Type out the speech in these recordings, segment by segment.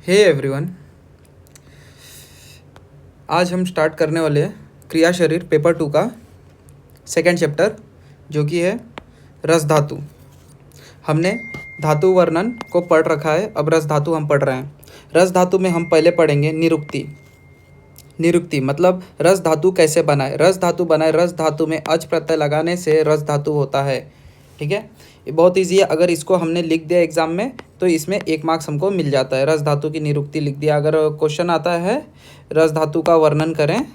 Hey everyone, आज हम start करने वाले हैं क्रिया शरीर पेपर 2 का सेकंड चैप्टर, जो कि है रस धातु। हमने धातु वर्णन को पढ़ रखा है, अब रस धातु हम पढ़ रहे हैं। रस धातु में हम पहले पढ़ेंगे निरुक्ति। निरुक्ति मतलब रस धातु कैसे बनाए। रस धातु बनाए, रस धातु में अच प्रत्यय लगाने से रस धातु होता है। ठीक है, ये बहुत ईजी है। अगर इसको हमने लिख दिया एग्जाम में तो इसमें 1 मार्क्स हमको मिल जाता है। रस धातु की निरुक्ति लिख दिया। अगर क्वेश्चन आता है रस धातु का वर्णन करें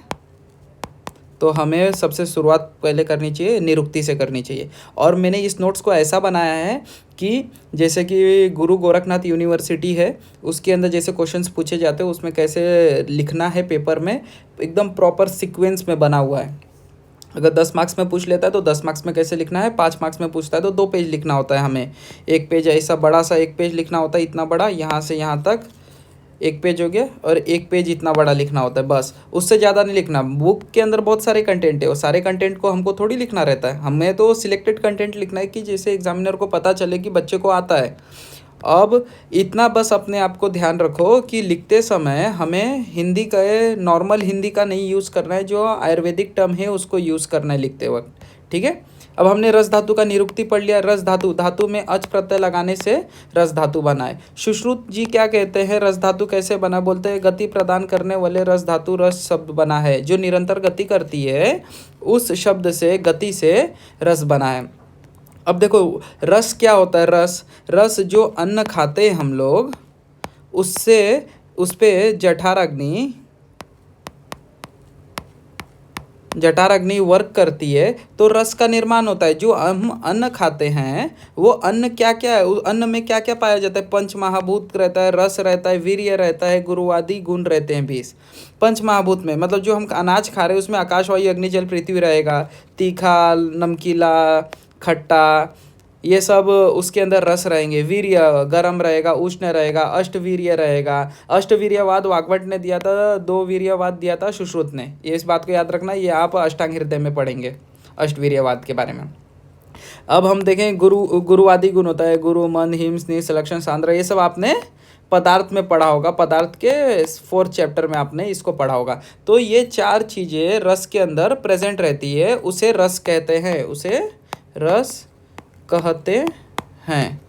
तो हमें सबसे शुरुआत पहले करनी चाहिए, निरुक्ति से करनी चाहिए। और मैंने इस नोट्स को ऐसा बनाया है कि जैसे कि गुरु गोरखनाथ यूनिवर्सिटी है, उसके अंदर जैसे क्वेश्चंस पूछे जाते हैं उसमें कैसे लिखना है पेपर में, एकदम प्रॉपर सीक्वेंस में बना हुआ है। अगर 10 मार्क्स में पूछ लेता है तो 10 मार्क्स में कैसे लिखना है, 5 मार्क्स में पूछता है तो 2 पेज लिखना होता है हमें। 1 पेज ऐसा बड़ा सा 1 पेज लिखना होता है, इतना बड़ा, यहाँ से यहाँ तक 1 पेज हो गया, और 1 पेज इतना बड़ा लिखना होता है, बस। उससे ज़्यादा नहीं लिखना। बुक के अंदर बहुत सारे कंटेंट है, वो सारे कंटेंट को हमको थोड़ी लिखना रहता है। हमें तो सिलेक्टेड कंटेंट लिखना है कि जैसे एग्जामिनर को पता चले कि बच्चे को आता है। अब इतना बस अपने आप को ध्यान रखो कि लिखते समय हमें हिंदी का, नॉर्मल हिंदी का नहीं यूज़ करना है, जो आयुर्वेदिक टर्म है उसको यूज़ करना है लिखते वक्त। ठीक है, अब हमने रस धातु का निरुक्ति पढ़ लिया। रस धातु, धातु में अच प्रत्यय लगाने से रस धातु बनाए। सुश्रुत जी क्या कहते हैं, रस धातु कैसे बना? बोलते हैं गति प्रदान करने वाले रस धातु रस शब्द बना है, जो निरंतर गति करती है उस शब्द से, गति से रस बना है। अब देखो रस क्या होता है। रस, रस जो अन्न खाते हैं हम लोग, उससे उस पे जठराग्नि वर्क करती है तो रस का निर्माण होता है। जो हम अन्न खाते हैं वो अन्न क्या क्या है, उस अन्न में क्या क्या पाया जाता है? पंच महाभूत रहता है, रस रहता है, वीर्य रहता है, गुरुवादी गुण रहते हैं 20। पंच महाभूत में मतलब जो हम अनाज खा रहे हैं उसमें आकाश वायु अग्नि जल पृथ्वी रहेगा, तीखा, नमकीला, खट्टा, ये सब उसके अंदर रस रहेंगे। वीर्य गर्म रहेगा, उष्ण रहेगा, अष्टवीर्य रहेगा। अष्टवीर्यवाद वाग्भट ने दिया था, 2 वीर्यवाद दिया था सुश्रुत ने। ये इस बात को याद रखना, ये आप अष्टांग हृदय में पढ़ेंगे अष्टवीर्यवाद के बारे में। अब हम देखें गुरुवादी गुण होता है, गुरु, मन, हिम, स्नेह, सलक्षण, सांद्र, ये सब आपने पदार्थ में पढ़ा होगा। पदार्थ के 4th चैप्टर में आपने इसको पढ़ा होगा। तो ये 4 चीज़ें रस के अंदर प्रेजेंट रहती है, उसे रस कहते हैं, उसे रस कहते हैं।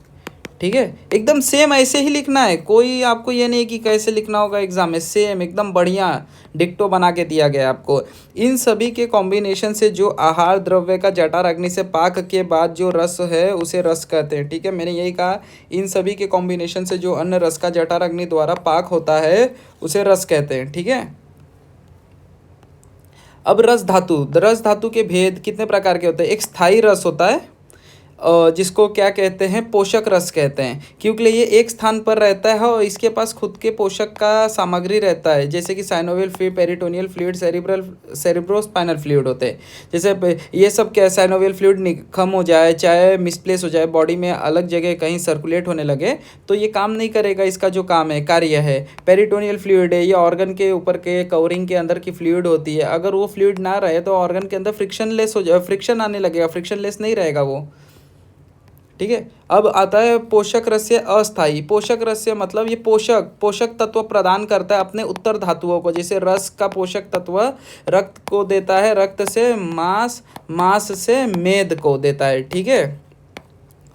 ठीक है, एकदम सेम ऐसे ही लिखना है। कोई आपको ये नहीं कि कैसे लिखना होगा एग्जाम में, सेम एकदम बढ़िया डिक्टो बना के दिया गया आपको। इन सभी के कॉम्बिनेशन से जो आहार द्रव्य का जठराग्नि से पाक के बाद जो रस है उसे रस कहते हैं। ठीक है, मैंने यही कहा, इन सभी के कॉम्बिनेशन से जो अन्न रस का जठराग्नि द्वारा पाक होता है उसे रस कहते हैं। ठीक है, अब रस धातु, रस धातु के भेद कितने प्रकार के होते हैं? एक स्थायी रस होता है, जिसको क्या कहते हैं, पोषक रस कहते हैं, क्योंकि ये एक स्थान पर रहता है और इसके पास खुद के पोषक का सामग्री रहता है, जैसे कि synovial fluid, peritoneal fluid, cerebrospinal fluid होते हैं। जैसे ये सब क्या, साइनोवियल फ्लूइड कम हो जाए, चाहे मिसप्लेस हो जाए, बॉडी में अलग जगह कहीं सर्कुलेट होने लगे तो ये काम नहीं करेगा। इसका जो काम है, कार्य है, पेरिटोनियल फ्लूइड है, ये ऑर्गन के ऊपर के कवरिंग के अंदर की फ्लूइड होती है। अगर वो फ्लूइड ना रहे तो ऑर्गन के अंदर फ्रिक्शनलेस हो जाए, फ्रिक्शन आने लगेगा, फ्रिक्शनलेस नहीं रहेगा वो। ठीक है, अब आता है पोषक रस्य अस्थाई। पोषक रस्य मतलब ये पोषक तत्व प्रदान करता है अपने उत्तर धातुओं को। जैसे रस का पोषक तत्व रक्त को देता है, रक्त से मांस, मांस से मेद को देता है। ठीक है,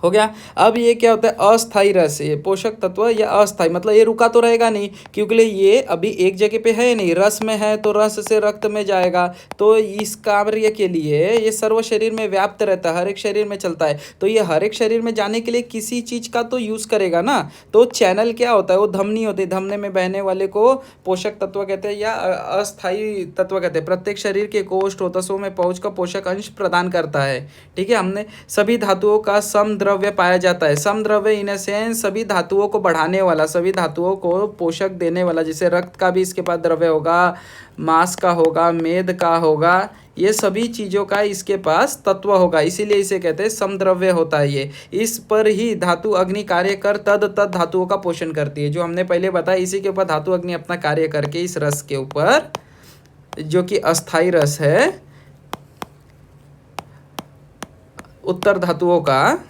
हो गया। अब ये क्या होता है, अस्थाई रस। ये पोषक तत्व या अस्थाई मतलब ये रुका तो रहेगा नहीं, क्योंकि ये अभी एक जगह पे है नहीं, रस में है तो रस से रक्त में जाएगा। तो इस कार्य के लिए ये सर्व शरीर में व्याप्त रहता है, हर एक शरीर में चलता है। तो ये हर एक शरीर में जाने के लिए किसी चीज का तो यूज करेगा ना। तो चैनल क्या होता है, वो धमनी होती है, धमनी में बहने वाले को पोषक तत्व कहते हैं या अस्थाई तत्व कहते हैं। प्रत्येक शरीर के कोष्ठ तसों में पहुंचकर पोषक अंश प्रदान करता है। ठीक है, हमने सभी धातुओं का सम द्रव्य पाया जाता है। सम द्रव्य इन सेंस सभी धातुओं को बढ़ाने वाला, सभी धातुओं को पोषक देने वाला। जैसे रक्त का भी इसके पास द्रव्य होगा, मांस का होगा, मेद का होगा, ये सभी चीज़ों का इसके पास तत्व होगा, इसीलिए इसे कहते हैं समद्रव्य होता है ये। इस पर ही धातु अग्नि कार्य कर तद धातुओं का पोषण करती है, जो हमने पहले बताया। इसी के ऊपर धातु अग्नि अपना कार्य करके इस रस के ऊपर, जो कि अस्थाई रस है, उत्तर धातुओं का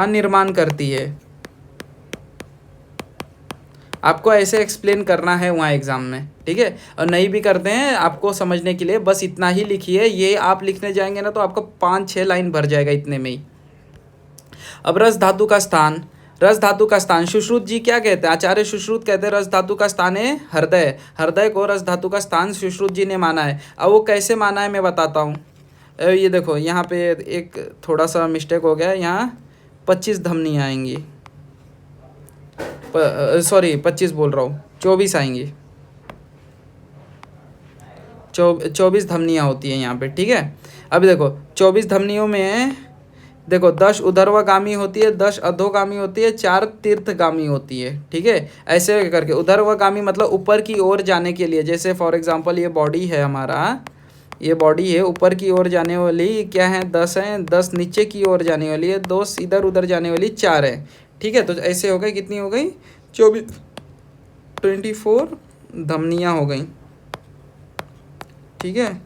निर्माण करती है। आपको ऐसे एक्सप्लेन करना है वहाँ एग्ज़ाम में, ठीक है। और नहीं भी करते हैं आपको समझने के लिए बस इतना ही लिखिए, ये आप लिखने जाएंगे ना तो आपका 5-6 लाइन भर जाएगा इतने में ही। अब रस धातु का स्थान, रस धातु का स्थान सुश्रुत जी क्या कहते हैं, आचार्य सुश्रुत कहते हैं रस धातु का स्थान है हृदय। हृदय को रस धातु का स्थान सुश्रुत जी ने माना है। अब वो कैसे माना है मैं बताता हूँ। ये देखो यहाँ पे एक थोड़ा सा मिस्टेक हो गया है, यहाँ 25 धमनियाँ आएंगी, सॉरी 25 बोल रहा हूँ, 24 आएंगी, 24 धमनियाँ होती हैं यहाँ पे, ठीक है। अब देखो 24 धमनियों में देखो 10 ऊर्ध्वगामी होती है, 10 अधोगामी होती है, 4 तीर्थगामी होती है, ठीक है। ऐसे करके ऊर्ध्वगामी मतलब ऊपर की ओर जाने के लिए, जैसे फॉर एग्जांपल ये बॉडी है हमारा, ये बॉडी है, ऊपर की ओर जाने वाली क्या है 10 है, 10 नीचे की ओर जाने वाली है, 2 इधर उधर जाने वाली 4 है, ठीक है। तो ऐसे हो गई, कितनी हो गई 24 धमनियाँ हो गई, ठीक है,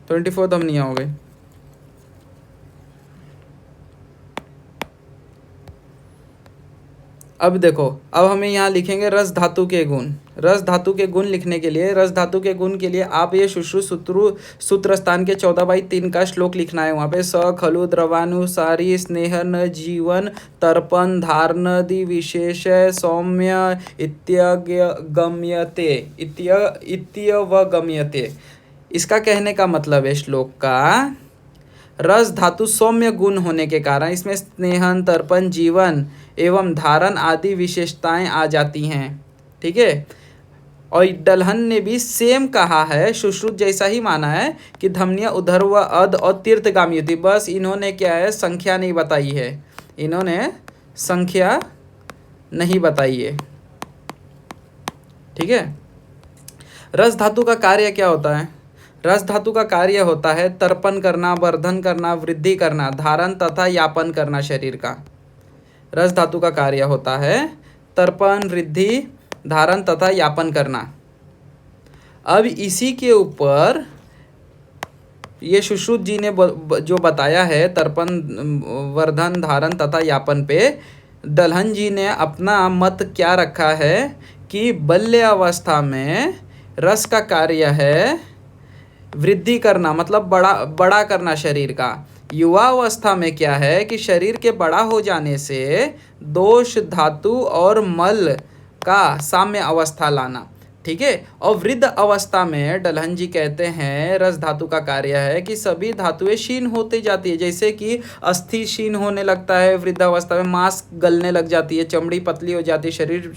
24 धमनियाँ हो गई। अब देखो, अब हमें यहाँ लिखेंगे रस धातु के गुण। रस धातु के गुण लिखने के लिए, रस धातु के गुण के लिए आप ये सुश्रुत सूत्र स्थान के 14/3 का श्लोक लिखना है। वहाँ पे स खलु द्रवानुसारी स्नेहन जीवन तर्पण धारणदि विशेष सौम्य इत्यगम्यते इत्यवगम्यते। इसका कहने का मतलब है श्लोक का, रस धातु सौम्य गुण होने के कारण इसमें स्नेहन तर्पण जीवन एवं धारण आदि विशेषताएं आ जाती हैं, ठीक है। और दलहन ने भी सेम कहा है, सुश्रुत जैसा ही माना है कि धमनियाँ ऊर्ध्व अध और तीर्थगामी होती, बस इन्होंने क्या है संख्या नहीं बताई है, इन्होंने संख्या नहीं बताई है, ठीक है। रस धातु का कार्य क्या होता है, रस धातु का कार्य होता है तर्पण करना, वर्धन करना, वृद्धि करना, धारण तथा यापन करना शरीर का। रस धातु का कार्य होता है तर्पण, वृद्धि, धारण तथा यापन करना। अब इसी के ऊपर ये सुश्रुत जी ने जो बताया है तर्पण, वर्धन, धारण तथा यापन पे, दलहन जी ने अपना मत क्या रखा है कि बाल्य अवस्था में रस का कार्य है वृद्धि करना, मतलब बड़ा करना शरीर का। युवा अवस्था में क्या है कि शरीर के बड़ा हो जाने से दोष धातु और मल का साम्य अवस्था लाना, ठीक है। और वृद्ध अवस्था में दलहन जी कहते हैं रस धातु का कार्य है कि सभी धातुएं क्षीण होती जाती है, जैसे कि अस्थि क्षीण होने लगता है वृद्ध अवस्था में, मांस गलने लग जाती है, चमड़ी पतली हो जाती है, शरीर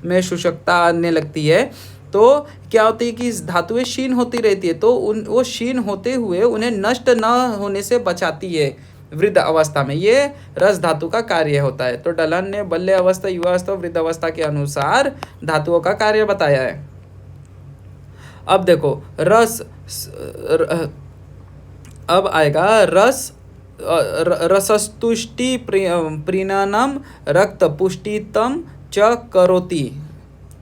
में शुष्कता आने लगती है। तो क्या होती है कि धातुएं क्षीण होती रहती है, तो वो क्षीण होते हुए उन्हें नष्ट न होने से बचाती है वृद्ध अवस्था में, ये रस धातु का कार्य होता है। तो दलहन ने बाल्य अवस्था, युवा अवस्था, वृद्ध अवस्था के अनुसार धातुओं का कार्य बताया है। अब देखो अब आएगा रसस्तुष्टि प्रीणनम रक्त पुष्टितम च करोति,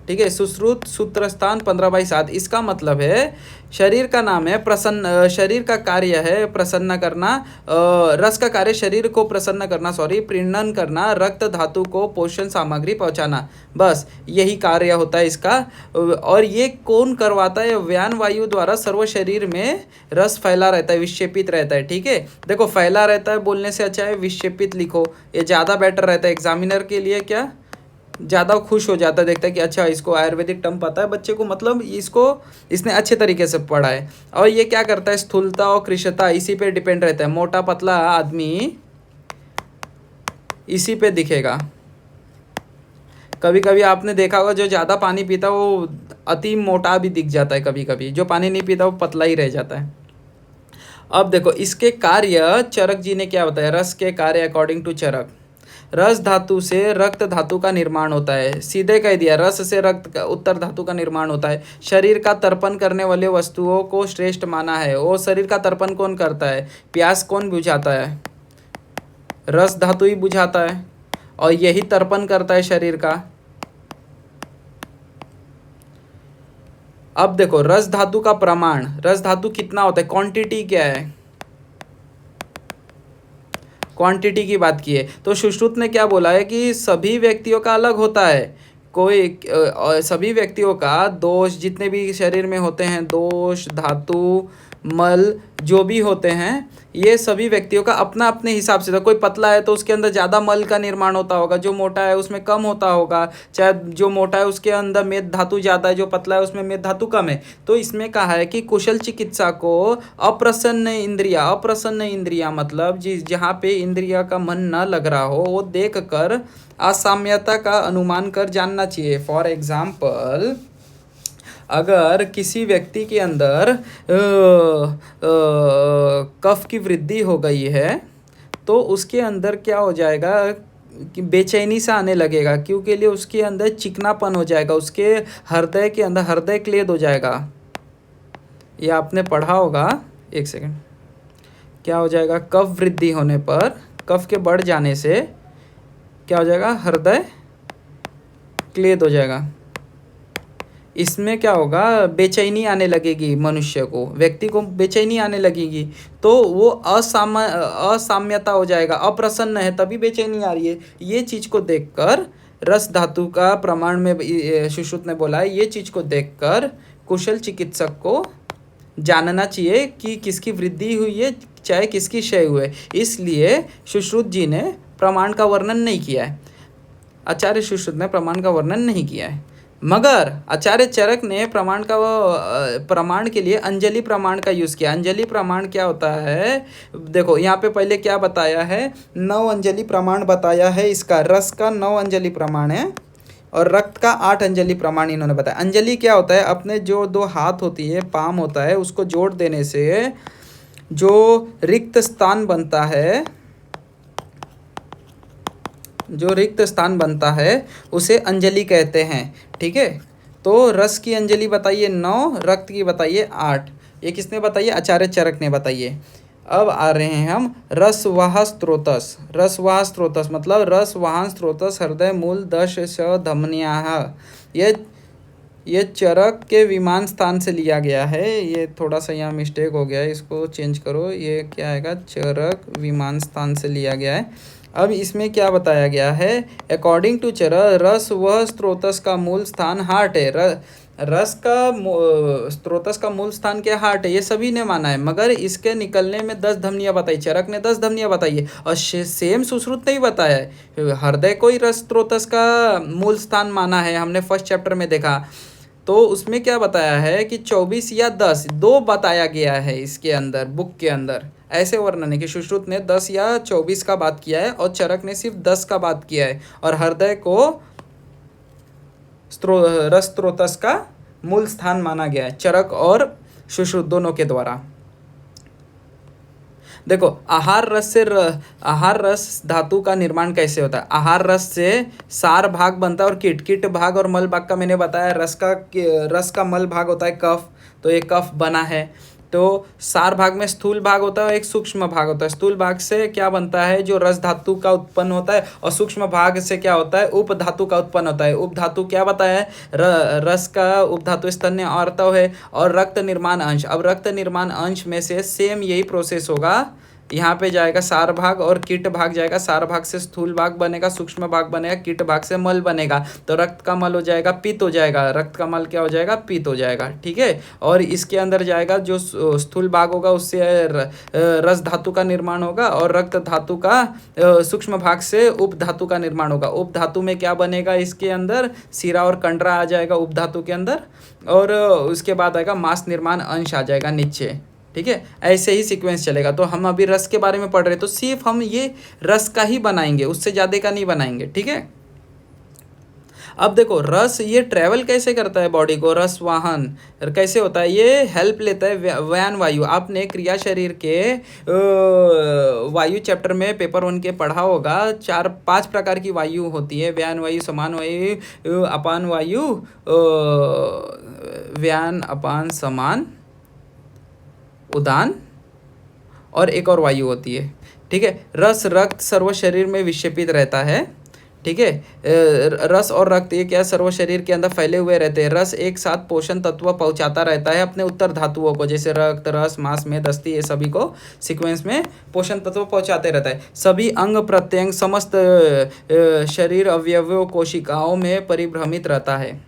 ठीक है। सुश्रुत सूत्रस्थान 15/7। इसका मतलब है शरीर का नाम है प्रसन्न, शरीर का कार्य है प्रसन्न करना, रस का कार्य शरीर को प्रसन्न करना, प्रीणन करना, रक्त धातु को पोषण सामग्री पहुंचाना, बस यही कार्य होता है इसका। और ये कौन करवाता है, व्यान वायु द्वारा सर्व शरीर में रस फैला रहता है, विक्षेपित रहता है, ठीक है। देखो फैला रहता है बोलने से अच्छा है विक्षेपित लिखो, ये ज़्यादा बेटर रहता है एग्जामिनर के लिए, क्या ज़्यादा खुश हो जाता है, देखता है कि अच्छा इसको आयुर्वेदिक टर्म पता है बच्चे को, मतलब इसको इसने अच्छे तरीके से पढ़ा है। और ये क्या करता है स्थूलता और कृशता इसी पे डिपेंड रहता है, मोटा पतला आदमी इसी पे दिखेगा। कभी कभी आपने देखा होगा जो ज़्यादा पानी पीता है वो अति मोटा भी दिख जाता है, कभी कभी जो पानी नहीं पीता वो पतला ही रह जाता है। अब देखो इसके कार्य चरक जी ने क्या बताया, रस के कार्य अकॉर्डिंग टू चरक, रस धातु से रक्त धातु का निर्माण होता है, सीधे कह दिया रस से रक्त का उत्तर धातु का निर्माण होता है। शरीर का तर्पण करने वाले वस्तुओं को श्रेष्ठ माना है। वो शरीर का तर्पण कौन करता है, प्यास कौन बुझाता है, रस धातु ही बुझाता है, और यही तर्पण करता है शरीर का। अब देखो रस धातु का प्रमाण, रस धातु कितना होता है, क्वांटिटी क्या है, क्वांटिटी की बात की है। तो सुश्रुत ने क्या बोला है कि सभी व्यक्तियों का अलग होता है। कोई सभी व्यक्तियों का दोष जितने भी शरीर में होते हैं, दोष, धातु, मल जो भी होते हैं, ये सभी व्यक्तियों का अपना अपने हिसाब से था। कोई पतला है तो उसके अंदर ज़्यादा मल का निर्माण होता होगा, जो मोटा है उसमें कम होता होगा। चाहे जो मोटा है उसके अंदर मेद धातु ज़्यादा है, जो पतला है उसमें मेद धातु कम है। तो इसमें कहा है कि कुशल चिकित्सा को अप्रसन्न इंद्रिया मतलब जहाँ पे इंद्रिया का मन न लग रहा हो, वो देख कर असाम्यता का अनुमान कर जानना चाहिए। फॉर एग्जाम्पल, अगर किसी व्यक्ति के अंदर कफ की वृद्धि हो गई है तो उसके अंदर क्या हो जाएगा कि बेचैनी सा आने लगेगा, क्योंकि लिए उसके अंदर चिकनापन हो जाएगा, उसके हृदय के अंदर हृदय क्लेद हो जाएगा। ये आपने पढ़ा होगा। एक सेकंड, क्या हो जाएगा? कफ वृद्धि होने पर, कफ के बढ़ जाने से क्या हो जाएगा? हृदय क्लेद हो जाएगा। इसमें क्या होगा? बेचैनी आने लगेगी, मनुष्य को, व्यक्ति को बेचैनी आने लगेगी, तो वो असाम्यता हो जाएगा, अप्रसन्न है तभी बेचैनी आ रही है। ये चीज़ को देखकर रस धातु का प्रमाण में सुश्रुत ने बोला है, ये चीज़ को देखकर कुशल चिकित्सक को जानना चाहिए कि किसकी वृद्धि हुई है चाहे किसकी क्षय हुई है। इसलिए सुश्रुत जी ने प्रमाण का वर्णन नहीं किया है, आचार्य सुश्रुत ने प्रमाण का वर्णन नहीं किया है। मगर आचार्य चरक ने प्रमाण के लिए अंजलि प्रमाण का यूज़ किया। अंजलि प्रमाण क्या होता है? देखो यहाँ पे पहले क्या बताया है, 9 अंजलि प्रमाण बताया है। इसका रस का 9 अंजलि प्रमाण है और रक्त का 8 अंजलि प्रमाण इन्होंने बताया। अंजलि क्या होता है? अपने जो 2 हाथ होती है, पाम होता है, उसको जोड़ देने से जो रिक्त स्थान बनता है उसे अंजलि कहते हैं। ठीक है, तो रस की अंजलि बताइए 9, रक्त की बताइए 8। ये किसने बताइए? आचार्य चरक ने बताइए। अब आ रहे हैं हम रसवाह स्त्रोतस। रसवाह स्त्रोतस मतलब रसवाहन स्त्रोतस हृदय मूल दश धमनियाः। ये चरक के विमान स्थान से लिया गया है। ये थोड़ा सा यहाँ मिस्टेक हो गया है, इसको चेंज करो। ये क्या आएगा? चरक विमान स्थान से लिया गया है। अब इसमें क्या बताया गया है? अकॉर्डिंग टू चरक, रस वह स्त्रोतस का मूल स्थान हार्ट है। रस का स्त्रोतस का मूल स्थान क्या? हार्ट है। ये सभी ने माना है, मगर इसके निकलने में 10 धमनियाँ बताई। चरक ने 10 धमनियाँ बताई है और सेम सुश्रुत ने ही बताया है। हृदय को ही रस स्त्रोतस का मूल स्थान माना है, हमने फर्स्ट चैप्टर में देखा। तो उसमें क्या बताया है कि 24 या 10, 2 बताया गया है इसके अंदर, बुक के अंदर। ऐसे वर्णन है कि सुश्रुत ने 10 या 24 का बात किया है और चरक ने सिर्फ 10 का बात किया है। और हृदय को रस स्त्रोतस का मूल स्थान माना गया है, चरक और सुश्रुत दोनों के द्वारा। देखो, आहार रस धातु का निर्माण कैसे होता है? आहार रस से सार भाग बनता है और कीट भाग और मल भाग का मैंने बताया। रस का मल भाग होता है कफ, तो ये कफ बना है। तो सार भाग में स्थूल भाग होता है और एक सूक्ष्म भाग होता है। स्थूल भाग से क्या बनता है? जो रस धातु का उत्पन्न होता है। और सूक्ष्म भाग से क्या होता है? उप धातु का उत्पन्न होता है। उप धातु क्या बताया है? रस का उप धातु स्तन्य आर्तव है और रक्त निर्माण अंश। अब रक्त निर्माण अंश में से सेम यही प्रोसेस होगा। यहाँ पे जाएगा सार भाग और कीट भाग जाएगा। सार भाग से स्थूल भाग बनेगा, सूक्ष्म भाग बनेगा, कीट भाग से मल बनेगा। तो रक्त का मल हो जाएगा पित्त हो जाएगा, रक्त का मल क्या हो जाएगा? पित्त हो जाएगा। ठीक है, और इसके अंदर जाएगा जो स्थूल भाग होगा उससे रस धातु का निर्माण होगा और रक्त धातु का सूक्ष्म भाग से उप धातु का निर्माण होगा। उप धातु में क्या बनेगा? इसके अंदर सीरा और कंडरा आ जाएगा उप धातु के अंदर, और उसके बाद आएगा मांस निर्माण अंश आ जाएगा नीचे। ठीक है, ऐसे ही सीक्वेंस चलेगा। तो हम अभी रस के बारे में पढ़ रहे हैं, तो सिर्फ हम ये रस का ही बनाएंगे, उससे ज़्यादा का नहीं बनाएंगे। ठीक है, अब देखो रस ये ट्रैवल कैसे करता है बॉडी को? रस वाहन कैसे होता है? ये हेल्प लेता है व्यान वायु। आपने क्रिया शरीर के वायु चैप्टर में पेपर 1 के पढ़ा होगा। 4-5 प्रकार की वायु होती है, व्यान वायु, समान वायु, अपान वायु, व्यान, अपान, समान, उदान और एक और वायु होती है। ठीक है, रस रक्त सर्व शरीर में विक्षेपित रहता है। ठीक है। रस और रक्त ये क्या सर्व शरीर के अंदर फैले हुए रहते हैं। रस एक साथ पोषण तत्व पहुंचाता रहता है अपने उत्तर धातुओं को, जैसे रक्त, रस, मांस, मेद, अस्थि, ये सभी को सीक्वेंस में पोषण तत्व पहुंचाते रहता है। सभी अंग प्रत्यंग समस्त शरीर अवयवों कोशिकाओं में परिभ्रमित रहता है।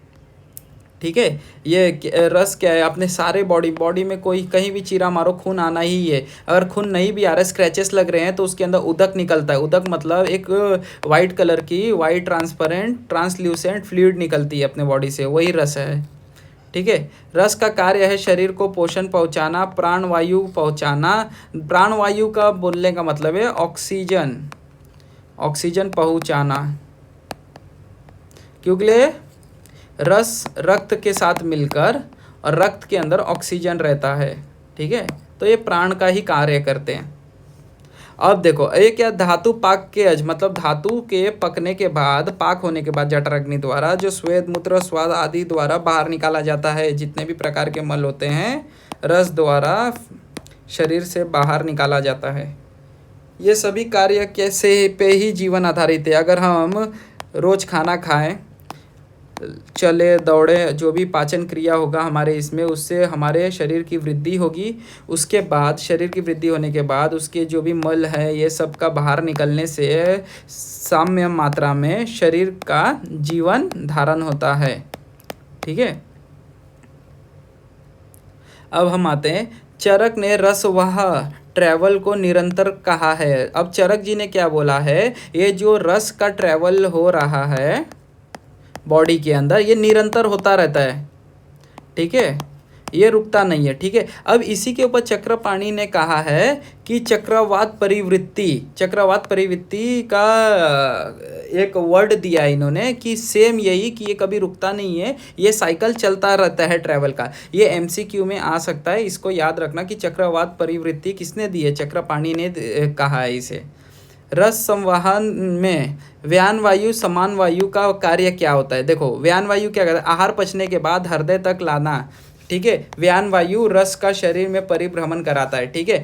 ठीक है। ये रस क्या है, अपने सारे बॉडी में कोई कहीं भी चीरा मारो खून आना ही है। अगर खून नहीं भी आ रहा है, स्क्रैचेस लग रहे हैं, तो उसके अंदर उदक निकलता है। उदक मतलब एक वाइट कलर की वाइट ट्रांसपेरेंट ट्रांसल्यूसेंट फ्लूइड निकलती है अपने बॉडी से, वही रस है। ठीक है। रस का कार्य है शरीर को पोषण पहुंचाना, प्राणवायु पहुंचाना। प्राणवायु का बोलने का मतलब है ऑक्सीजन, ऑक्सीजन पहुंचाना, क्योंकि रस रक्त के साथ मिलकर और रक्त के अंदर ऑक्सीजन रहता है। ठीक है। तो ये प्राण का ही कार्य करते हैं। अब देखो ये क्या, धातु पाक के अज मतलब धातु के पकने के बाद, पाक होने के बाद जठराग्नि द्वारा जो स्वेद, मूत्र, स्वाद आदि द्वारा बाहर निकाला जाता है। जितने भी प्रकार के मल होते हैं रस द्वारा शरीर से बाहर निकाला जाता है। ये सभी कार्य कैसे पे ही जीवन आधारित है। अगर हम रोज खाना खाएं, चले दौड़े, जो भी पाचन क्रिया होगा हमारे इसमें, उससे हमारे शरीर की वृद्धि होगी। उसके बाद शरीर की वृद्धि होने के बाद उसके जो भी मल है ये सब का बाहर निकलने से साम्य मात्रा में शरीर का जीवन धारण होता है। ठीक है। अब हम आते हैं, चरक ने रसवाह ट्रैवल को निरंतर कहा है। अब चरक जी ने क्या बोला है, ये जो रस का ट्रैवल हो रहा है बॉडी के अंदर, ये निरंतर होता रहता है। ठीक है, ये रुकता नहीं है। ठीक है। अब इसी के ऊपर चक्रपाणि ने कहा है कि चक्रवात परिवृत्ति, चक्रवात परिवृत्ति का एक वर्ड दिया है इन्होंने कि सेम यही कि ये कभी रुकता नहीं है, ये साइकिल चलता रहता है ट्रैवल का। ये एमसीक्यू में आ सकता है, इसको याद रखना कि चक्रवात परिवृत्ति किसने दी है, चक्रपाणि ने कहा है इसे। रस संवहन में व्यान वायु समान वायु का कार्य क्या होता है। देखो व्यान वायु क्या करता है, आहार पचने के बाद हृदय तक लाना। ठीक है। व्यान वायु रस का शरीर में परिभ्रमण कराता है। ठीक है।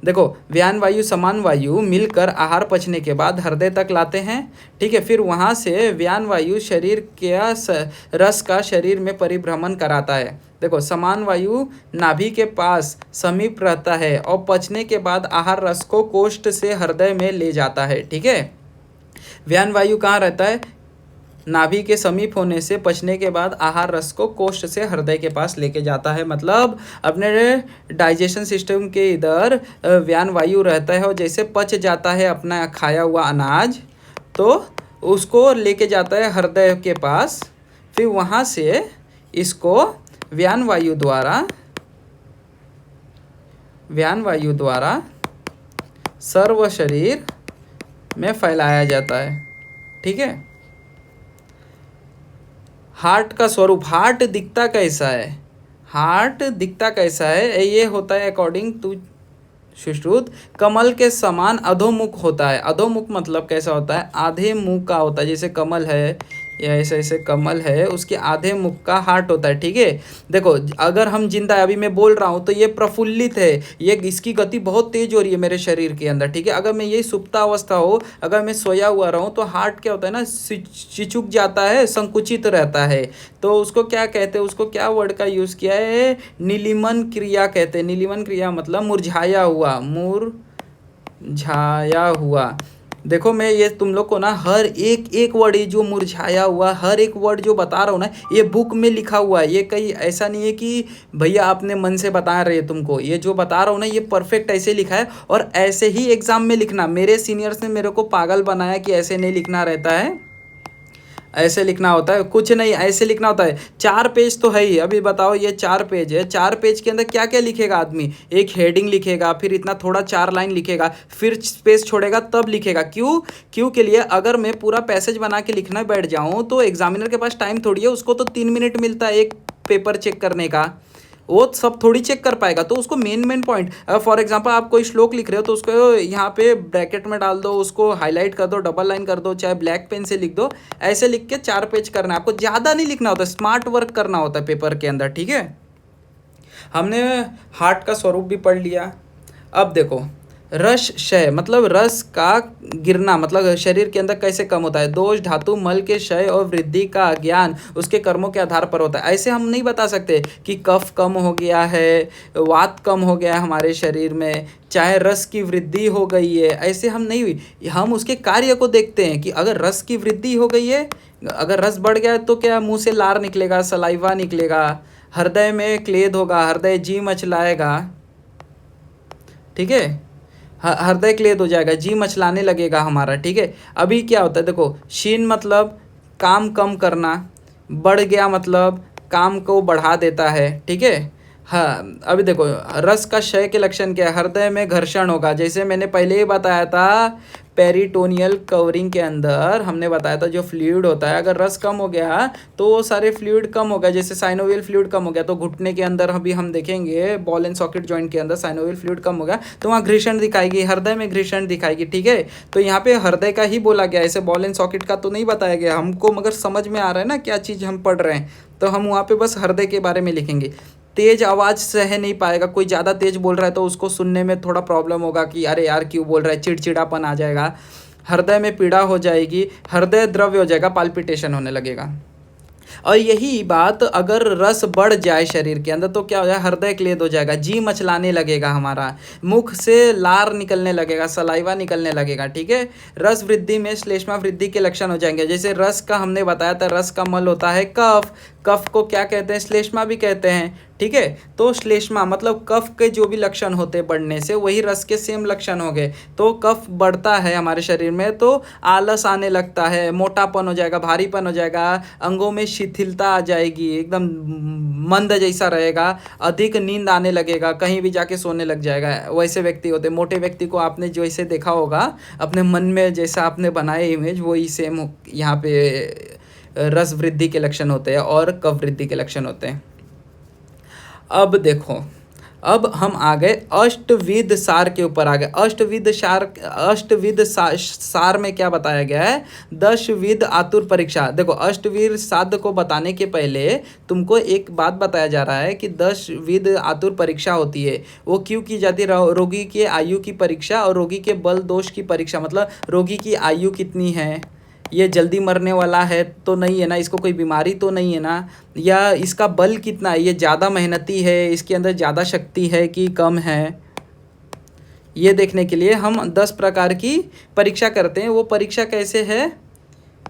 देखो व्यान वायु समान वायु मिलकर आहार पचने के बाद हृदय तक लाते हैं। ठीक है। फिर वहाँ से व्यान वायु शरीर के रस का शरीर में परिभ्रमण कराता है। देखो समान वायु नाभि के पास समीप रहता है और पचने के बाद आहार रस को कोष्ठ से हृदय में ले जाता है। ठीक है। व्यान वायु कहाँ रहता है, नाभि के समीप होने से पचने के बाद आहार रस को कोष्ठ से हृदय के पास लेके जाता है। मतलब अपने डाइजेशन सिस्टम के इधर व्यान वायु रहता है और जैसे पच जाता है अपना खाया हुआ अनाज, तो उसको लेके जाता है हृदय के पास। फिर वहाँ से इसको व्यान वायु द्वारा सर्व शरीर में फैलाया जाता है। ठीक है। हार्ट का स्वरूप, हार्ट दिखता कैसा है, हार्ट दिखता कैसा है, ये होता है अकॉर्डिंग टू सुश्रुत कमल के समान अधोमुख होता है। अधोमुख मतलब कैसा होता है, आधे मुंह का होता है। जैसे कमल है या ऐसे ऐसे कमल है, उसके आधे मुख का हार्ट होता है। ठीक है। देखो अगर हम जिंदा है, अभी मैं बोल रहा हूँ तो ये प्रफुल्लित है, ये इसकी गति बहुत तेज हो रही है मेरे शरीर के अंदर। ठीक है। अगर मैं यही सुप्ता अवस्था हो, अगर मैं सोया हुआ रहूँ, तो हार्ट क्या होता है ना, चिचुक जाता है, संकुचित रहता है। तो उसको क्या कहते हैं, उसको क्या वर्ड का यूज़ किया है, नीलिमन क्रिया कहते हैं। नीलिमन क्रिया मतलब मुरझाया हुआ। देखो मैं ये तुम लोग को ना हर एक वर्ड, ये जो मुरझाया हुआ हर एक वर्ड जो बता रहा हूँ ना, ये बुक में लिखा हुआ है। ये कहीं ऐसा नहीं है कि भैया आपने मन से बता रहे तुमको। ये जो बता रहा हूँ ना, ये परफेक्ट ऐसे लिखा है और ऐसे ही एग्जाम में लिखना। मेरे सीनियर्स ने मेरे को पागल बनाया कि ऐसे नहीं लिखना रहता है, ऐसे लिखना होता है। कुछ नहीं, ऐसे लिखना होता है। 4 पेज तो है ही। अभी बताओ ये 4 पेज है, 4 पेज के अंदर क्या क्या लिखेगा आदमी, एक हेडिंग लिखेगा, फिर इतना थोड़ा 4 लाइन लिखेगा, फिर स्पेस छोड़ेगा तब लिखेगा। क्यों के लिए, अगर मैं पूरा पैसेज बना के लिखना बैठ जाऊँ तो एग्जामिनर के पास टाइम थोड़ी है, उसको तो 3 मिनट मिलता है एक पेपर चेक करने का, वो सब थोड़ी चेक कर पाएगा। तो उसको मेन पॉइंट, फॉर एग्जांपल आप कोई श्लोक लिख रहे हो तो उसको यहाँ पे ब्रैकेट में डाल दो, उसको हाईलाइट कर दो, डबल लाइन कर दो, चाहे ब्लैक पेन से लिख दो। ऐसे लिख के 4 पेज करना है आपको, ज़्यादा नहीं लिखना होता, स्मार्ट वर्क करना होता है पेपर के अंदर। ठीक है। हमने हार्ट का स्वरूप भी पढ़ लिया। अब देखो रस क्षय मतलब रस का गिरना, मतलब शरीर के अंदर कैसे कम होता है। दोष धातु मल के क्षय और वृद्धि का ज्ञान उसके कर्मों के आधार पर होता है। ऐसे हम नहीं बता सकते कि कफ कम हो गया है, वात कम हो गया है हमारे शरीर में, चाहे रस की वृद्धि हो गई है, ऐसे हम नहीं हुई। हम उसके कार्य को देखते हैं कि अगर रस की वृद्धि हो गई है, अगर रस बढ़ गया है तो क्या मुंह से लार निकलेगा, सलाइवा निकलेगा, हृदय में क्लेद होगा, हृदय जी मचलाएगा, ठीक है, हृदय क्लेद हो जाएगा, जी मचलाने लगेगा हमारा, ठीक है। अभी क्या होता है देखो, शीन मतलब काम कम करना, बढ़ गया मतलब काम को बढ़ा देता है, ठीक है। हाँ, अभी देखो रस का क्षय के लक्षण क्या है, हृदय में घर्षण होगा, जैसे मैंने पहले ही बताया था पेरिटोनियल कवरिंग के अंदर हमने बताया था जो फ्लूइड होता है, अगर रस कम हो गया तो वो सारे फ्लूइड कम हो गया, जैसे साइनोवियल फ्लूइड कम हो गया तो घुटने के अंदर अभी हम देखेंगे बॉल एंड सॉकेट जॉइंट के अंदर साइनोवियल फ्लूइड कम हो गया तो वहाँ घर्षण दिखाएगी, हृदय में घर्षण दिखाएगी, ठीक है। तो यहाँ पे हृदय का ही बोला गया, ऐसे बॉल एंड सॉकेट का तो नहीं बताया गया हमको, मगर समझ में आ रहा है ना क्या चीज़ हम पढ़ रहे हैं, तो हम वहाँ पे बस हृदय के बारे में लिखेंगे। तेज आवाज़ सह नहीं पाएगा, कोई ज़्यादा तेज बोल रहा है तो उसको सुनने में थोड़ा प्रॉब्लम होगा कि अरे यार क्यों बोल रहा है, चिड़चिड़ापन आ जाएगा, हृदय में पीड़ा हो जाएगी, हृदय द्रव्य हो जाएगा, पाल्पिटेशन होने लगेगा। और यही बात अगर रस बढ़ जाए शरीर के अंदर तो क्या हो जाए, हृदय क्लेद हो जाएगा, जी मचलाने लगेगा हमारा, मुख से लार निकलने लगेगा, सलाइवा निकलने लगेगा, ठीक है। रस वृद्धि में श्लेष्मा वृद्धि के लक्षण हो जाएंगे, जैसे रस का हमने बताया था, रस का मल होता है कफ, कफ को क्या कहते हैं, श्लेष्मा भी कहते हैं, ठीक है। तो श्लेष्मा मतलब कफ के जो भी लक्षण होते हैं बढ़ने से, वही रस के सेम लक्षण हो गए। तो कफ बढ़ता है हमारे शरीर में तो आलस आने लगता है, मोटापन हो जाएगा, भारीपन हो जाएगा, अंगों में शिथिलता आ जाएगी, एकदम मंद जैसा रहेगा, अधिक नींद आने लगेगा, कहीं भी जाके सोने लग जाएगा। वैसे व्यक्ति होते, मोटे व्यक्ति को आपने जैसे देखा होगा अपने मन में, जैसा आपने बनाए इमेज वही सेम यहाँ पे रस वृद्धि के लक्षण होते हैं और कफ वृद्धि के लक्षण होते हैं। अब देखो, अब हम आ गए अष्टविध सार के ऊपर आ गए। अष्टविध सार में क्या बताया गया है, 10 विध आतुर परीक्षा। देखो अष्टविध साध को बताने के पहले तुमको एक बात बताया जा रहा है कि 10 विध आतुर परीक्षा होती है। वो क्यों की जाती है, रोगी के आयु की परीक्षा और रोगी के बल दोष की परीक्षा, मतलब रोगी की आयु कितनी है, ये जल्दी मरने वाला है तो नहीं है ना, इसको कोई बीमारी तो नहीं है ना, या इसका बल कितना है, ये ज़्यादा मेहनती है, इसके अंदर ज़्यादा शक्ति है कि कम है, ये देखने के लिए हम 10 प्रकार की परीक्षा करते हैं। वो परीक्षा कैसे है,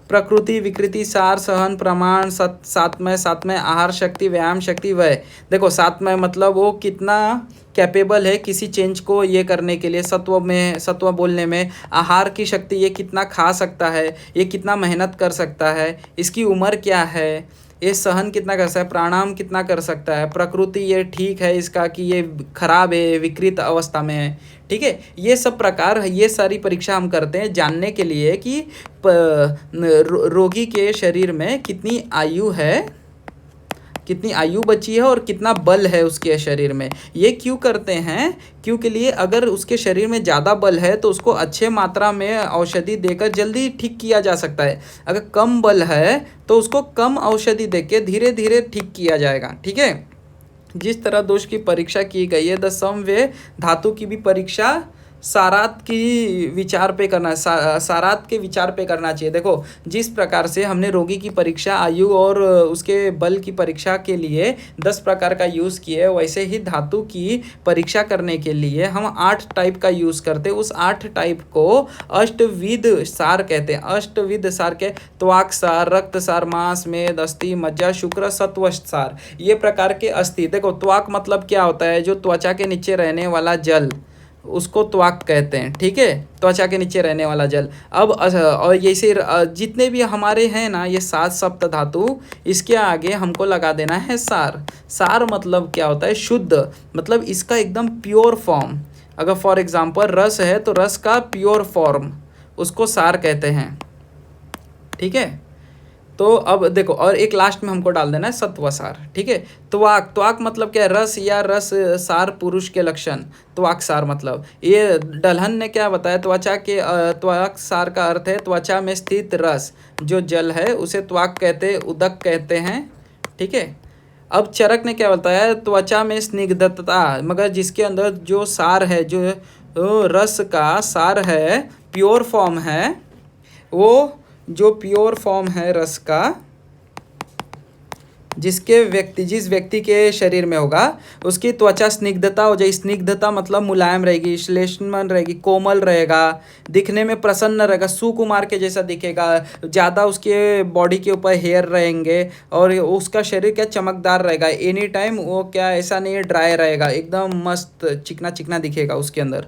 प्रकृति, विकृति, सार, सहन, प्रमाण, सातमय, आहार शक्ति, व्यायाम शक्ति, वय। देखो सातमय मतलब वो कितना कैपेबल है किसी चेंज को ये करने के लिए, सत्व बोलने में, आहार की शक्ति, ये कितना खा सकता है, ये कितना मेहनत कर सकता है, इसकी उम्र क्या है, ये सहन कितना कर सकता है, प्राणायाम कितना कर सकता है, प्रकृति ये ठीक है इसका कि ये खराब है, विकृत अवस्था में है, ठीक है। ये सब प्रकार, ये सारी परीक्षा हम करते हैं जानने के लिए कि रोगी के शरीर में कितनी आयु है, कितनी आयु बची है और कितना बल है उसके शरीर में। ये क्यों करते हैं, क्योंकि लिए अगर उसके शरीर में ज़्यादा बल है तो उसको अच्छे मात्रा में औषधि देकर जल्दी ठीक किया जा सकता है, अगर कम बल है तो उसको कम औषधि देकर धीरे धीरे ठीक किया जाएगा, ठीक है। जिस तरह दोष की परीक्षा की गई है, द समवे धातु की भी परीक्षा सारात की विचार पे करना, सारात के विचार पे करना चाहिए। देखो जिस प्रकार से हमने रोगी की परीक्षा आयु और उसके बल की परीक्षा के लिए 10 प्रकार का यूज़ किए, वैसे ही धातु की परीक्षा करने के लिए हम 8 टाइप का यूज़ करते हैं। उस 8 टाइप को अष्टविध सार कहते हैं। अष्टविध सार के त्वक सार, रक्त सार, मांस, मेद, अस्थि, मज्जा, शुक्र, सत्व सार, ये प्रकार के अस्थि। देखो त्वक मतलब क्या होता है, जो त्वचा के नीचे रहने वाला जल, उसको त्वक कहते हैं, ठीक है, त्वचा के नीचे रहने वाला जल। अब और जैसे जितने भी हमारे हैं ना ये 7 सप्त धातु, इसके आगे हमको लगा देना है सार। सार मतलब क्या होता है, शुद्ध, मतलब इसका एकदम प्योर फॉर्म। अगर फॉर एग्जांपल रस है तो रस का प्योर फॉर्म उसको सार कहते हैं, ठीक है। तो अब देखो, और एक लास्ट में हमको डाल देना है सत्वसार, ठीक है। त्वक, त्वक मतलब क्या है, रस या रस सार पुरुष के लक्षण, त्वक सार मतलब ये डलहन ने क्या बताया, त्वचा के त्वक सार का अर्थ है त्वचा में स्थित रस, जो जल है उसे त्वक कहते, उदक कहते हैं, ठीक है। अब चरक ने क्या बताया, त्वचा में स्निग्धता, मगर जिसके अंदर जो सार है, जो रस का सार है, प्योर फॉर्म है, वो जो प्योर फॉर्म है रस का, जिस व्यक्ति के शरीर में होगा, उसकी त्वचा स्निग्धता हो जाए। स्निग्धता मतलब मुलायम रहेगी, श्लेष्मन रहेगी, कोमल रहेगा, दिखने में प्रसन्न रहेगा, सुकुमार के जैसा दिखेगा, ज़्यादा उसके बॉडी के ऊपर हेयर रहेंगे, और उसका शरीर क्या चमकदार रहेगा एनी टाइम। वो क्या ऐसा नहीं है ड्राई रहेगा, एकदम मस्त चिकना चिकना दिखेगा उसके अंदर।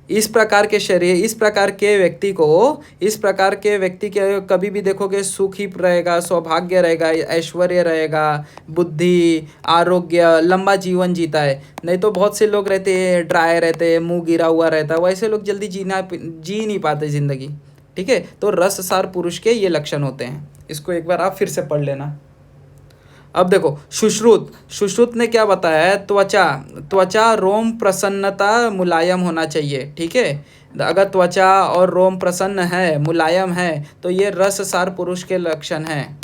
इस प्रकार के शरीर, इस प्रकार के व्यक्ति को, इस प्रकार के व्यक्ति के कभी भी देखोगे सुखी रहेगा, सौभाग्य रहेगा, ऐश्वर्य रहेगा, बुद्धि, आरोग्य, लंबा जीवन जीता है। नहीं तो बहुत से लोग रहते हैं ड्राई रहते हैं, मुंह गिरा हुआ रहता है, वैसे लोग जल्दी जी नहीं पाते ज़िंदगी। ठीक है, तो रससार पुरुष के ये लक्षण होते हैं। इसको एक बार आप फिर से पढ़ लेना। अब देखो सुश्रुत ने क्या बताया है, त्वचा रोम प्रसन्नता मुलायम होना चाहिए। ठीक है, अगर त्वचा और रोम प्रसन्न है, मुलायम है, तो ये रससार पुरुष के लक्षण हैं,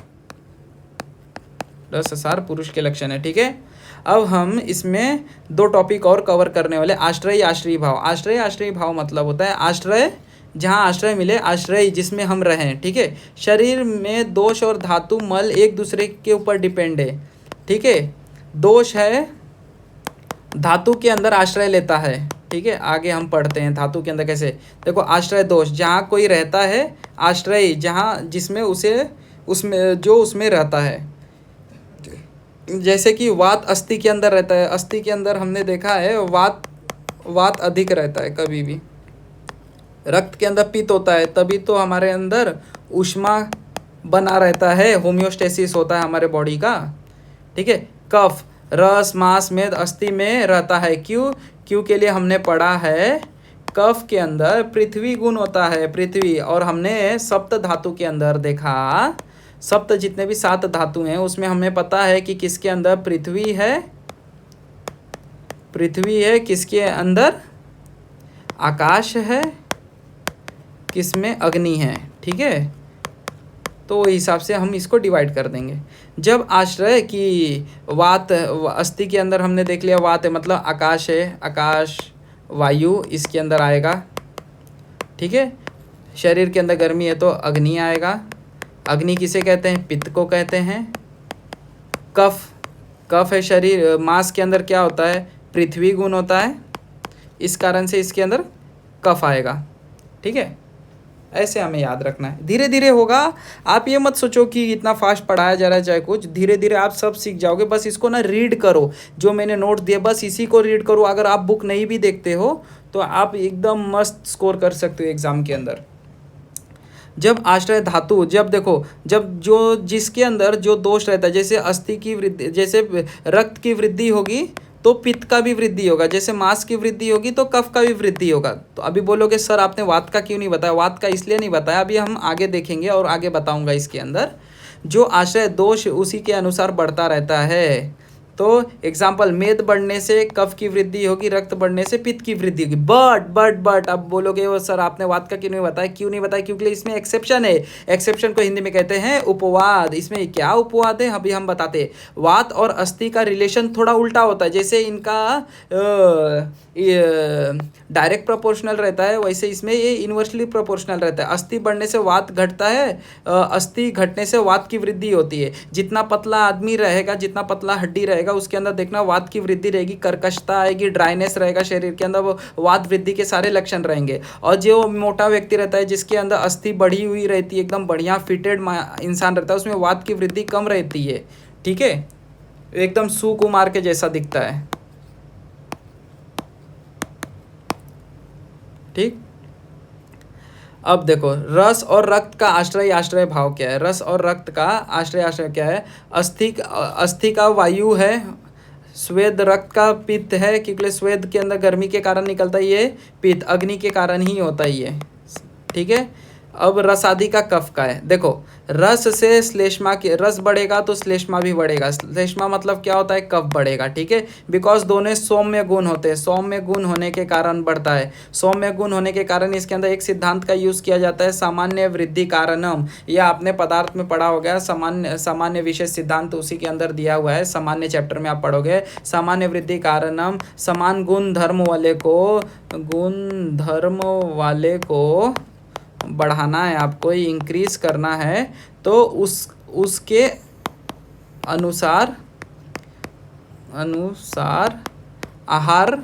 रससार पुरुष के लक्षण है। ठीक है, अब हम इसमें दो टॉपिक और कवर करने वाले। आश्रय आश्रयी भाव। आश्रय आश्रयी भाव मतलब होता है आश्रय, जहाँ आश्रय मिले, आश्रय जिसमें हम रहें। ठीक है, शरीर में दोष और धातु मल एक दूसरे के ऊपर डिपेंड है। ठीक है, दोष है धातु के अंदर आश्रय लेता है। ठीक है, आगे हम पढ़ते हैं धातु के अंदर कैसे। देखो आश्रय दोष, जहाँ कोई रहता है, आश्रय जहाँ जिसमें उसे उसमें जो उसमें रहता है। जैसे कि वात अस्थि के अंदर रहता है, अस्थि के अंदर हमने देखा है वात अधिक रहता है कभी भी। रक्त के अंदर पित्त होता है, तभी तो हमारे अंदर ऊष्मा बना रहता है, होम्योस्टेसिस होता है हमारे बॉडी का। ठीक है, कफ रस मांस मेद अस्थि में रहता है। क्यों के लिए हमने पढ़ा है, कफ के अंदर पृथ्वी गुण होता है, पृथ्वी। और हमने सप्त धातु के अंदर देखा, सप्त जितने भी 7 धातु हैं उसमें हमें पता है कि किसके अंदर पृथ्वी है, किसके अंदर आकाश है, किसमें अग्नि है। ठीक है, तो हिसाब से हम इसको डिवाइड कर देंगे। जब आश्रय की वात, अस्थि के अंदर हमने देख लिया वात है मतलब आकाश है, आकाश वायु इसके अंदर आएगा। ठीक है, शरीर के अंदर गर्मी है तो अग्नि आएगा। अग्नि किसे कहते हैं, पित्त को कहते हैं। कफ है शरीर, मांस के अंदर क्या होता है, पृथ्वी गुण होता है, इस कारण से इसके अंदर कफ आएगा। ठीक है, ऐसे हमें याद रखना है, धीरे धीरे होगा। आप ये मत सोचो कि इतना फास्ट पढ़ाया जा रहा है चाहे कुछ, धीरे धीरे आप सब सीख जाओगे। बस इसको ना रीड करो, जो मैंने नोट दिए बस इसी को रीड करो। अगर आप बुक नहीं भी देखते हो तो आप एकदम मस्त स्कोर कर सकते हो एग्जाम के अंदर। जब आश्रय धातु, जब देखो, जब जो जिसके अंदर जो दोष रहता है, जैसे अस्थि की वृद्धि, जैसे रक्त की वृद्धि होगी तो पित्त का भी वृद्धि होगा, जैसे मांस की वृद्धि होगी तो कफ का भी वृद्धि होगा। तो अभी बोलोगे सर आपने वात का क्यों नहीं बताया, वात का इसलिए नहीं बताया, अभी हम आगे देखेंगे और आगे बताऊंगा। इसके अंदर जो आश्रय दोष उसी के अनुसार बढ़ता रहता है। तो एग्जाम्पल, मेद बढ़ने से कफ की वृद्धि होगी, रक्त बढ़ने से पित्त की वृद्धि होगी। बट अब बोलोगे वो सर आपने वात का क्यों नहीं बताया, क्योंकि इसमें एक्सेप्शन है। एक्सेप्शन को हिंदी में कहते हैं उपवाद। इसमें क्या उपवाद है अभी हम बताते हैं। वात और अस्थि का रिलेशन थोड़ा उल्टा होता है, जैसे इनका डायरेक्ट प्रोपोर्शनल रहता है, वैसे इसमें ये इन्वर्सली प्रोपोर्शनल रहता है। अस्थि बढ़ने से वात घटता है, अस्थि घटने से वात की वृद्धि होती है। जितना पतला आदमी रहेगा, जितना पतला हड्डी रहेगा, उसके अंदर देखना वात की वृद्धि रहेगी, कर्कशता आएगी, ड्राइनेस रहेगा शरीर के अंदर, वो वात वृद्धि के सारे लक्षण रहेंगे। और जो मोटा व्यक्ति रहता है, जिसके अंदर अस्थि बढ़ी हुई रहती है, एकदम बढ़िया फिटेड इंसान रहता है, उसमें वात की वृद्धि कम रहती है। ठीक है, एकदम सुकुमार के जैसा दिखता है। ठीक, अब देखो रस और रक्त का आश्रय भाव क्या है। रस और रक्त का आश्रय क्या है। अस्थि का वायु है, स्वेद रक्त का पित्त है, क्योंकि स्वेद के अंदर गर्मी के कारण निकलता है, ये पित्त अग्नि के कारण ही होता है ये। ठीक है, अब रस आदि का कफ का है। देखो, रस से श्लेष्मा की रस बढ़ेगा तो श्लेष्मा भी बढ़ेगा। श्लेष्मा मतलब क्या होता है, कफ बढ़ेगा, ठीक है, बिकॉज दोनों सौम्य गुण होते हैं। सौम्य गुण होने के कारण बढ़ता है। सौम्य गुण होने के कारण इसके अंदर एक सिद्धांत का यूज किया जाता है, सामान्य वृद्धि कारणम। यह आपने पदार्थ में पढ़ा होगा, सामान्य विशेष सिद्धांत उसी के अंदर दिया हुआ है, सामान्य चैप्टर में आप पढ़ोगे। सामान्य वृद्धि कारणम, समान गुण धर्म वाले को बढ़ाना है आपको, इंक्रीज करना है, तो उसके अनुसार आहार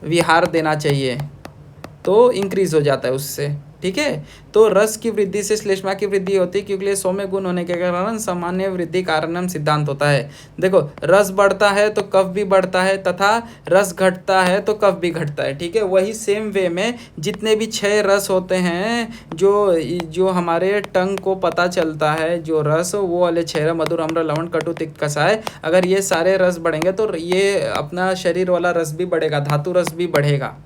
विहार देना चाहिए, तो इंक्रीज हो जाता है उससे, ठीक है। तो रस की वृद्धि से श्लेष्मा की वृद्धि होती है, क्योंकि सौम्य गुण होने के कारण सामान्य वृद्धि कारणम सिद्धांत होता है। देखो, रस बढ़ता है तो कफ भी बढ़ता है, तथा रस घटता है तो कफ भी घटता है, ठीक है। वही सेम वे में जितने भी 6 रस होते हैं, जो हमारे टंग को पता चलता है, जो रस, वो वाले 6, मधुर, अम्ल, लवण, कटु, तिक्त, कषाय, अगर ये सारे रस बढ़ेंगे तो ये अपना शरीर वाला रस भी बढ़ेगा, धातु रस भी बढ़ेगा,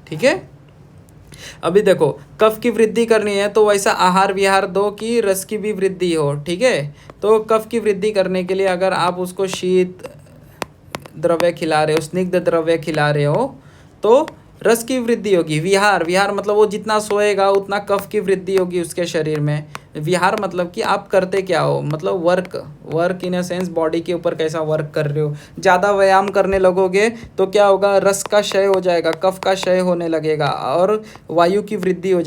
ठीक है। अभी देखो, कफ की वृद्धि करनी है तो वैसा आहार विहार दो कि रस की भी वृद्धि हो, ठीक है। तो कफ की वृद्धि करने के लिए अगर आप उसको शीत द्रव्य खिला रहे हो, स्निग्ध द्रव्य खिला रहे हो, तो रस की वृद्धि होगी। विहार मतलब वो जितना सोएगा उतना कफ की वृद्धि होगी उसके शरीर में। विहार मतलब कि आप करते क्या हो, मतलब work in a sense, body के ऊपर कैसा वर्क कर रहे हो। ज़्यादा व्यायाम करने लगोगे तो क्या होगा, रस का क्षय हो जाएगा, कफ का क्षय होने लगेगा और वायु की वृद्धि हो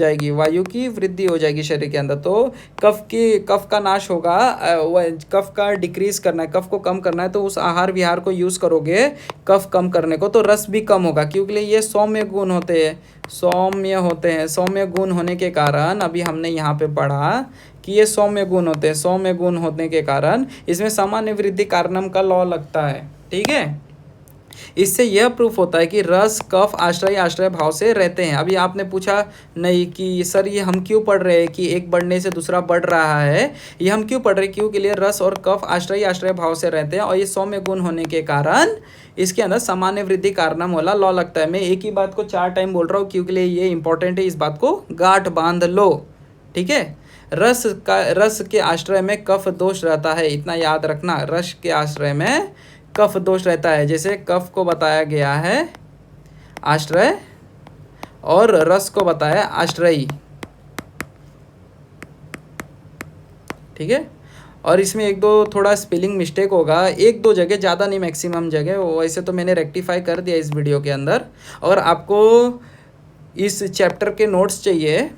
जाएगी शरीर के अंदर। तो कफ का नाश होगा, कफ का डिक्रीज करना है, कफ को कम करना है, तो उस आहार विहार को यूज़ करोगे कफ कम करने को, तो रस भी कम होगा, क्योंकि ये सौम्य गुण होते हैं। सौम्य गुण होने के कारण, अभी हमने यहाँ पे पढ़ा कि ये सौम्य गुण होते हैं। सौम्य गुण होने के कारण इसमें सामान्य वृद्धि कारणम का लॉ लगता है, ठीक है। इससे यह प्रूफ होता है कि रस कफ आश्रय भाव से रहते हैं। अभी आपने पूछा नहीं कि सर ये हम क्यों पढ़ रहे हैं कि एक बढ़ने से दूसरा बढ़ रहा है, ये हम क्यों पढ़ रहे हैं, क्योंकि लिए रस और कफ आश्रय भाव से रहते हैं, और ये सौम्य गुण होने के कारण इसके अंदर सामान्य वृद्धि कारणम वाला लॉ लगता है। मैं एक ही बात को 4 टाइम बोल रहा हूँ क्योंकि लिए ये इंपॉर्टेंट है, इस बात को गांठ बांध लो, ठीक है। रस के आश्रय में कफ दोष रहता है, इतना याद रखना। रस के आश्रय में कफ दोष रहता है, जैसे कफ को बताया गया है आश्रय और रस को बताया आश्रयी, ठीक है। और इसमें 1-2 थोड़ा स्पेलिंग मिस्टेक होगा, 1-2 जगह, ज़्यादा नहीं, मैक्सिमम जगह। वैसे तो मैंने रेक्टिफाई कर दिया इस वीडियो के अंदर। और आपको इस चैप्टर के नोट्स चाहिए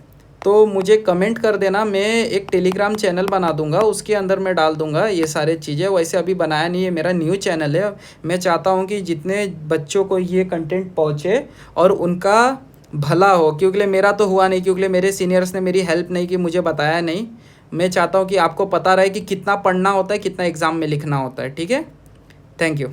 तो मुझे कमेंट कर देना, मैं एक टेलीग्राम चैनल बना दूंगा, उसके अंदर मैं डाल दूंगा ये सारे चीज़ें। वैसे अभी बनाया नहीं है, मेरा न्यू चैनल है। मैं चाहता हूँ कि जितने बच्चों को ये कंटेंट पहुँचे और उनका भला हो, क्योंकि मेरा तो हुआ नहीं, क्योंकि मेरे सीनियर्स ने मेरी हेल्प नहीं की, मुझे बताया नहीं। मैं चाहता हूँ कि आपको पता रहे कि कितना पढ़ना होता है, कितना एग्ज़ाम में लिखना होता है, ठीक है। Thank you.